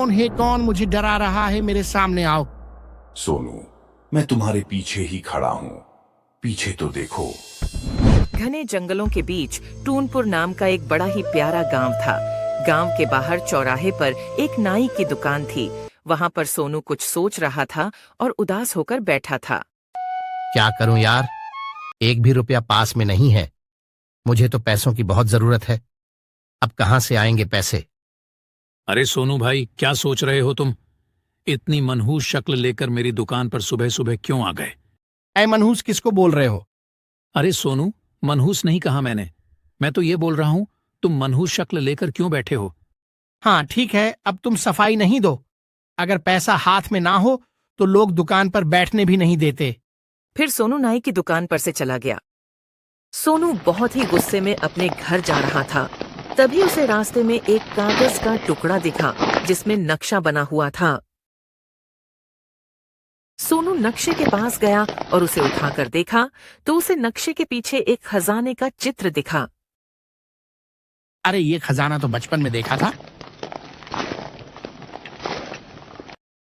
कौन है कौन मुझे डरा रहा है, मेरे सामने आओ। सोनू, मैं तुम्हारे पीछे ही खड़ा हूँ, पीछे तो देखो। घने जंगलों के बीच टूनपुर नाम का एक बड़ा ही प्यारा गांव था। गांव के बाहर चौराहे पर एक नाई की दुकान थी। वहां पर सोनू कुछ सोच रहा था और उदास होकर बैठा था। क्या करूं यार, एक भी रुपया पास में नहीं है। मुझे तो पैसों की बहुत जरूरत है, अब कहां से आएंगे पैसे। अरे सोनू भाई, क्या सोच रहे हो तुम? इतनी मनहूस शक्ल लेकर मेरी दुकान पर सुबह सुबह क्यों आ गए? ऐ मनहूस किसको बोल रहे हो? अरे सोनू, मनहूस नहीं कहा मैंने। मैं तो ये बोल रहा हूं, तुम मनहूस शक्ल लेकर क्यों बैठे हो? हाँ ठीक है, अब तुम सफाई नहीं दो। अगर पैसा हाथ में ना हो तो लोग दुकान पर बैठने भी नहीं देते। फिर सोनू नाई की दुकान पर से चला गया। सोनू बहुत ही गुस्से में अपने घर जा रहा था। तभी उसे रास्ते में एक कागज का टुकड़ा दिखा जिसमें नक्शा बना हुआ था। सोनू नक्शे के पास गया और उसे उठाकर देखा तो उसे नक्शे के पीछे एक खजाने का चित्र दिखा। अरे ये खजाना तो बचपन में देखा था।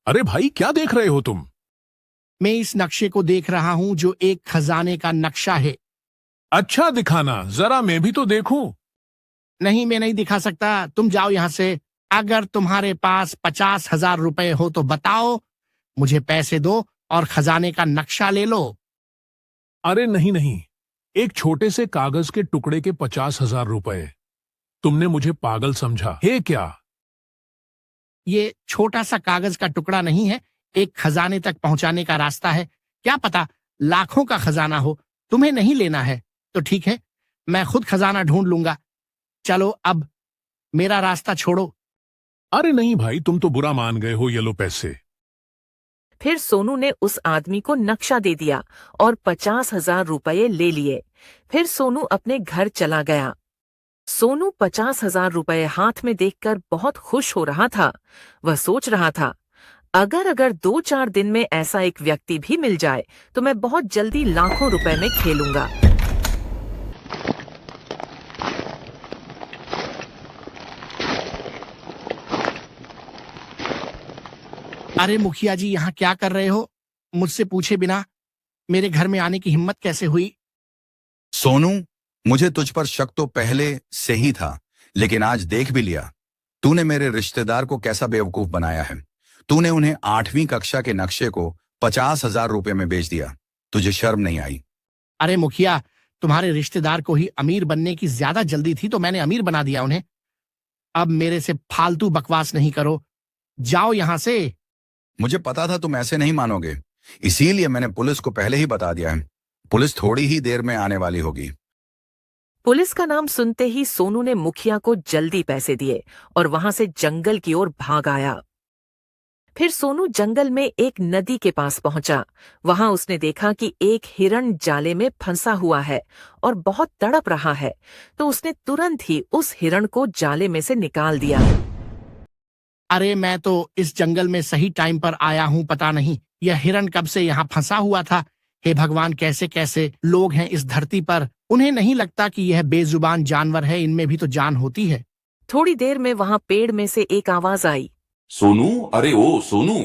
अरे भाई, क्या देख रहे हो तुम? मैं इस नक्शे को देख रहा हूं जो एक खजाने का नक्शा है। अच्छा दिखाना, जरा मैं भी तो देखूं। नहीं, मैं नहीं दिखा सकता, तुम जाओ यहां से। अगर तुम्हारे पास 50,000 रुपए हो तो बताओ, मुझे पैसे दो और खजाने का नक्शा ले लो। अरे नहीं नहीं, एक छोटे से कागज के टुकड़े के 50,000 रुपए। तुमने मुझे पागल समझा है क्या? ये छोटा सा कागज का टुकड़ा नहीं है, एक खजाने तक पहुंचाने का रास्ता है। क्या पता लाखों का खजाना हो। तुम्हें नहीं लेना है तो ठीक है, मैं खुद खजाना ढूंढ लूंगा। चलो अब मेरा रास्ता छोड़ो। अरे नहीं भाई, तुम तो बुरा मान गए हो, ये लो पैसे। फिर सोनू ने उस आदमी को नक्शा दे दिया और 50,000 रुपये ले लिए। फिर सोनू अपने घर चला गया। सोनू 50,000 रुपये हाथ में देखकर बहुत खुश हो रहा था। वह सोच रहा था, अगर 2-4 दिन में ऐसा एक व्यक्ति भी मिल जाए तो मैं बहुत जल्दी लाखों रुपए में खेलूंगा। अरे मुखिया जी, यहाँ क्या कर रहे हो? मुझसे पूछे बिना मेरे घर में आने की हिम्मत कैसे हुई? सोनू, मुझे तुझ पर शक तो पहले से ही था, लेकिन आज देख भी लिया। तूने मेरे रिश्तेदार को कैसा बेवकूफ बनाया है। तूने उन्हें 8वीं कक्षा के नक्शे को 50,000 रुपए में बेच दिया। तुझे शर्म नहीं आई? अरे मुखिया, तुम्हारे रिश्तेदार को ही अमीर बनने की ज्यादा जल्दी थी तो मैंने अमीर बना दिया उन्हें। अब मेरे से फालतू बकवास नहीं करो, जाओ यहां से। मुझे पता था तुम ऐसे नहीं मानोगे, इसीलिए मैंने पुलिस को पहले ही बता दिया है। पुलिस थोड़ी ही देर में आने वाली होगी। पुलिस का नाम सुनते ही सोनू ने मुखिया को जल्दी पैसे दिए और वहां से जंगल की ओर भाग आया। फिर सोनू जंगल में एक नदी के पास पहुंचा। वहां उसने देखा कि एक हिरण जाले में फंसा हुआ है और बहुत तड़प रहा है, तो उसने तुरंत ही उस हिरण को जाले में से निकाल दिया। अरे मैं तो इस जंगल में सही टाइम पर आया हूँ, पता नहीं यह हिरण कब से यहाँ फंसा हुआ था। हे भगवान, कैसे कैसे लोग हैं इस धरती पर, उन्हें नहीं लगता कि यह बेजुबान जानवर है, इनमें भी तो जान होती है। थोड़ी देर में वहां पेड़ में से एक आवाज आई। सोनू, अरे ओ सोनू।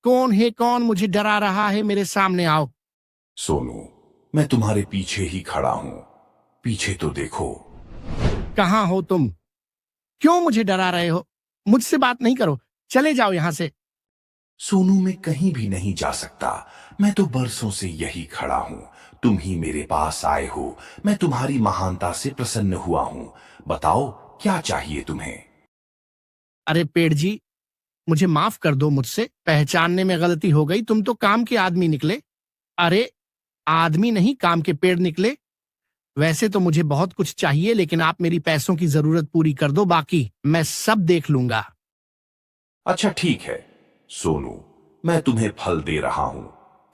कौन है कौन मुझे डरा रहा है, मेरे सामने आओ। सोनू, मैं तुम्हारे पीछे ही खड़ा हूँ, पीछे तो देखो। कहाँ हो तुम? क्यों मुझे डरा रहे हो? मुझसे बात नहीं करो, चले जाओ यहाँ से। सोनू, मैं कहीं भी नहीं जा सकता। मैं तो बरसों से यही खड़ा हूँ, तुम ही मेरे पास आए हो। मैं तुम्हारी महानता से प्रसन्न हुआ हूँ। बताओ क्या चाहिए तुम्हें? अरे पेड़ जी, मुझे माफ कर दो, मुझसे पहचानने में गलती हो गई। तुम तो काम के आदमी निकले। अरे आदमी नहीं, काम के पेड़ निकले। वैसे तो मुझे बहुत कुछ चाहिए, लेकिन आप मेरी पैसों की जरूरत पूरी कर दो, बाकी मैं सब देख लूंगा। अच्छा ठीक है सोनू, मैं तुम्हें फल दे रहा हूं।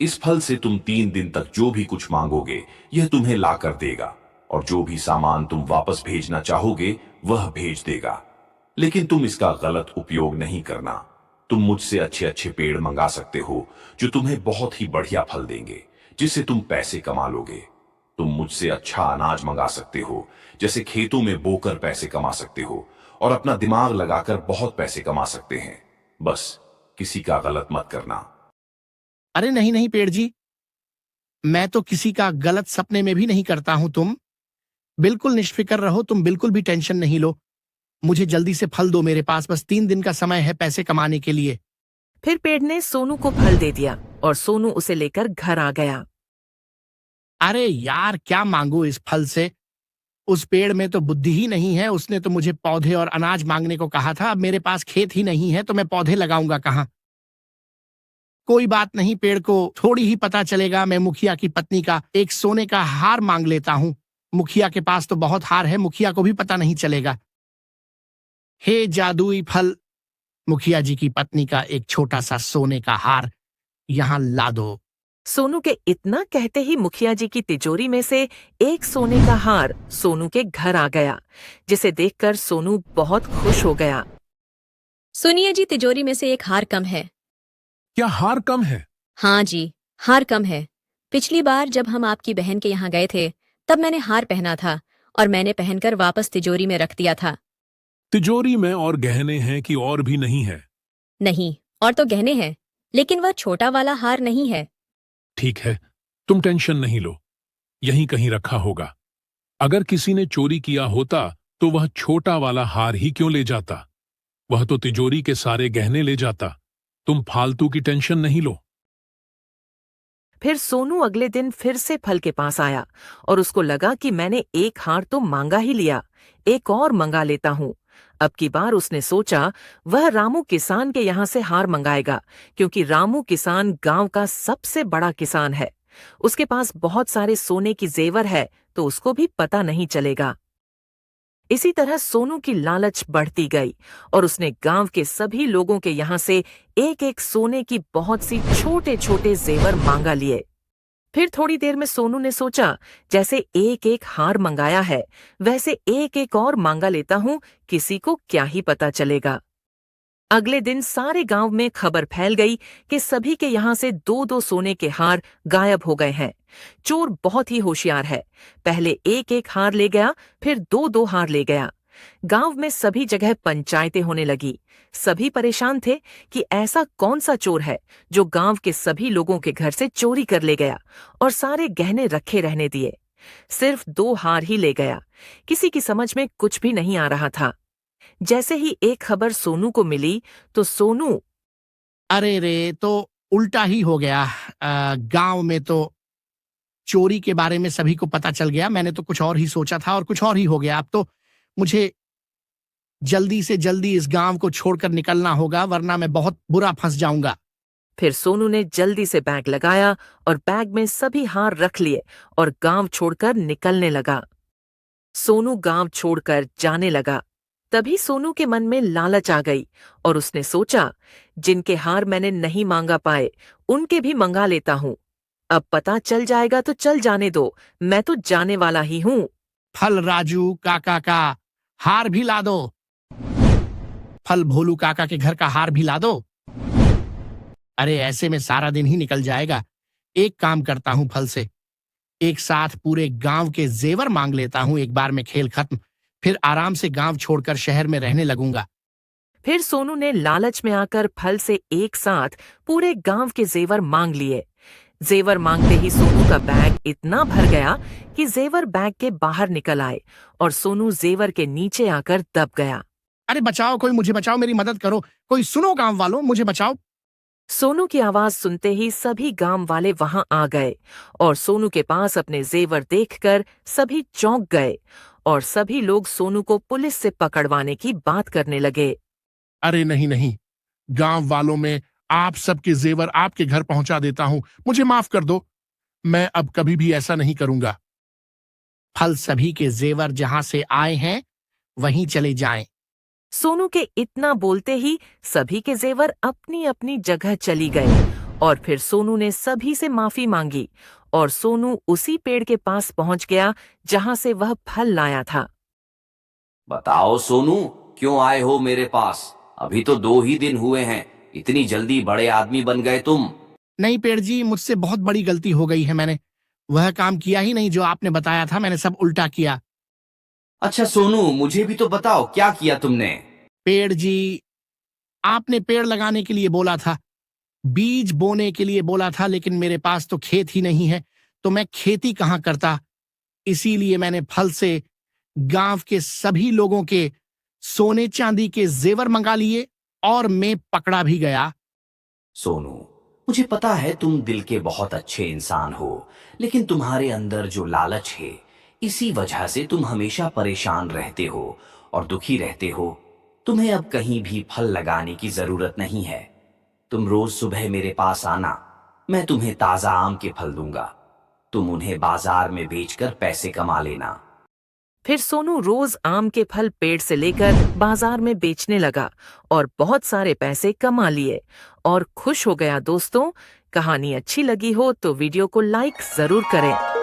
इस फल से तुम 3 दिन तक जो भी कुछ मांगोगे यह तुम्हें लाकर देगा, और जो भी सामान तुम वापस भेजना चाहोगे वह भेज देगा। लेकिन तुम इसका गलत उपयोग नहीं करना। तुम मुझसे अच्छे अच्छे पेड़ मंगा सकते हो जो तुम्हें बहुत ही बढ़िया फल देंगे, जिससे तुम पैसे कमा लोगे। तुम मुझसे अच्छा अनाज मंगा सकते हो, जैसे खेतों में बोकर पैसे कमा सकते हो, और अपना दिमाग लगाकर बहुत पैसे कमा सकते हैं। बस किसी का गलत मत करना। अरे नहीं नहीं पेड़ जी, मैं तो किसी का गलत सपने में भी नहीं करता हूं। तुम बिल्कुल निश्फिक्र रहो, तुम बिल्कुल भी टेंशन नहीं लो। मुझे जल्दी से फल दो, मेरे पास बस 3 दिन का समय है पैसे कमाने के लिए। फिर पेड़ ने सोनू को फल दे दिया और सोनू उसे लेकर घर आ गया। अरे यार, क्या मांगू इस फल से? उस पेड़ में तो बुद्धि ही नहीं है। उसने तो मुझे पौधे और अनाज मांगने को कहा था। अब मेरे पास खेत ही नहीं है तो मैं पौधे लगाऊंगा कहाँ? कोई बात नहीं, पेड़ को थोड़ी ही पता चलेगा। मैं मुखिया की पत्नी का एक सोने का हार मांग लेता हूँ। मुखिया के पास तो बहुत हार है, मुखिया को भी पता नहीं चलेगा। हे जादुई फल, मुखिया जी की पत्नी का एक छोटा सा सोने का हार यहाँ ला दो। सोनू के इतना कहते ही मुखिया जी की तिजोरी में से एक सोने का हार सोनू के घर आ गया, जिसे देखकर सोनू बहुत खुश हो गया। सुनिए जी, तिजोरी में से एक हार कम है। क्या हार कम है? हाँ जी, हार कम है। पिछली बार जब हम आपकी बहन के यहाँ गए थे तब मैंने हार पहना था और मैंने पहनकर वापस तिजोरी में रख दिया था। तिजोरी में और गहने हैं कि और भी नहीं है? नहीं, और तो गहने हैं, लेकिन वह छोटा वाला हार नहीं है। ठीक है, तुम टेंशन नहीं लो, यहीं कहीं रखा होगा। अगर किसी ने चोरी किया होता तो वह छोटा वाला हार ही क्यों ले जाता? वह तो तिजोरी के सारे गहने ले जाता। तुम फालतू की टेंशन नहीं लो। फिर सोनू अगले दिन फिर से फल के पास आया और उसको लगा कि मैंने एक हार तो मांगा ही लिया, एक और मंगा लेता हूँ। अब की बार उसने सोचा वह रामू किसान के यहाँ से हार मंगाएगा, क्योंकि रामू किसान गांव का सबसे बड़ा किसान है। उसके पास बहुत सारे सोने की जेवर है तो उसको भी पता नहीं चलेगा। इसी तरह सोनू की लालच बढ़ती गई और उसने गांव के सभी लोगों के यहाँ से एक एक सोने की बहुत सी छोटे छोटे जेवर मांगा लिए। फिर थोड़ी देर में सोनू ने सोचा, जैसे एक एक हार मंगाया है वैसे एक एक और मांगा लेता हूँ, किसी को क्या ही पता चलेगा। अगले दिन सारे गांव में खबर फैल गई कि सभी के यहाँ से 2-2 सोने के हार गायब हो गए हैं। चोर बहुत ही होशियार है, पहले एक एक हार ले गया, फिर 2-2 हार ले गया। गांव में सभी जगह पंचायतें होने लगी। सभी परेशान थे कि ऐसा कौन सा चोर है जो गांव के सभी लोगों के घर से चोरी कर ले गया और सारे गहने रखे रहने दिए। सिर्फ 2 हार ही ले गया। किसी की समझ में कुछ भी नहीं आ रहा था। जैसे ही एक खबर सोनू को मिली तो सोनू, अरे रे, तो उल्टा ही हो गया। गांव में तो चोरी के बारे में सभी को पता चल गया। मैंने तो कुछ और ही सोचा था और कुछ और ही हो गया। अब तो मुझे जल्दी से जल्दी इस गांव को छोड़कर निकलना होगा, वरना मैं बहुत बुरा फंस जाऊंगा। फिर सोनू ने जल्दी से बैग लगाया और बैग में सभी हार रख लिए और गांव छोड़कर निकलने लगा। सोनू गांव छोड़कर जाने लगा। तभी सोनू के मन में लालच आ गई और उसने सोचा, जिनके हार मैंने नहीं मांगा पाए उनके भी मंगा लेता हूँ। अब पता चल जाएगा तो चल जाने दो, मैं तो जाने वाला ही हूँ। फल राजू काका का हार भी ला दो। फल भोलू काका के घर का हार भी ला दो। अरे ऐसे में सारा दिन ही निकल जाएगा। एक काम करता हूँ, फल से एक साथ पूरे गांव के जेवर मांग लेता हूँ। एक बार में खेल खत्म, फिर आराम से गांव छोड़कर शहर में रहने लगूंगा। फिर सोनू ने लालच में आकर फल से एक साथ पूरे गांव के जेवर मांग लिए। जेवर मांगते ही सोनू का बैग इतना भर गया कि जेवर बैग के बाहर निकल आए और सोनू जेवर के नीचे आकर दब गया। अरे बचाओ, कोई मुझे बचाओ, मेरी मदद करो, कोई सुनो गांव वालों, मुझे बचाओ। सोनू की आवाज सुनते ही सभी गांव वाले वहां आ गए और सोनू के पास अपने जेवर देखकर सभी चौंक गए और सभी लोग सोनू को पुलिस से पकड़वाने की बात करने लगे। अरे नहीं नहीं, गांव वालों में आप सबके जेवर आपके घर पहुंचा देता हूं, मुझे माफ कर दो। मैं अब कभी भी ऐसा नहीं करूंगा। फल सभी के जेवर जहां से आए हैं वहीं चले जाएं। सोनू के इतना बोलते ही सभी के जेवर अपनी अपनी जगह चली गए और फिर सोनू ने सभी से माफी मांगी और सोनू उसी पेड़ के पास पहुंच गया जहां से वह फल लाया था। बताओ सोनू, क्यों आए हो मेरे पास? अभी तो 2 ही दिन हुए हैं, इतनी जल्दी बड़े आदमी बन गए तुम। नहीं पेड़ जी, मुझसे बहुत बड़ी गलती हो गई है। मैंने वह काम किया ही नहीं जो आपने बताया था, मैंने सब उल्टा किया। अच्छा सोनू, मुझे भी तो बताओ क्या किया तुमने? पेड़ जी, आपने पेड़ लगाने के लिए बोला था, बीज बोने के लिए बोला था, लेकिन मेरे पास तो खेत ही नहीं है, तो मैं खेती कहाँ करता। इसीलिए मैंने फल से गांव के सभी लोगों के सोने चांदी के जेवर मंगा लिए और मैं पकड़ा भी गया। सोनू, मुझे पता है तुम दिल के बहुत अच्छे इंसान हो, लेकिन तुम्हारे अंदर जो लालच है, इसी वजह से तुम हमेशा परेशान रहते हो और दुखी रहते हो। तुम्हें अब कहीं भी फल लगाने की जरूरत नहीं है। तुम रोज सुबह मेरे पास आना, मैं तुम्हें ताजा आम के फल दूंगा। तुम उन्हें बाजार में बेचकर पैसे कमा लेना। फिर सोनू रोज आम के फल पेड़ से लेकर बाजार में बेचने लगा और बहुत सारे पैसे कमा लिए और खुश हो गया। दोस्तों, कहानी अच्छी लगी हो तो वीडियो को लाइक जरूर करें।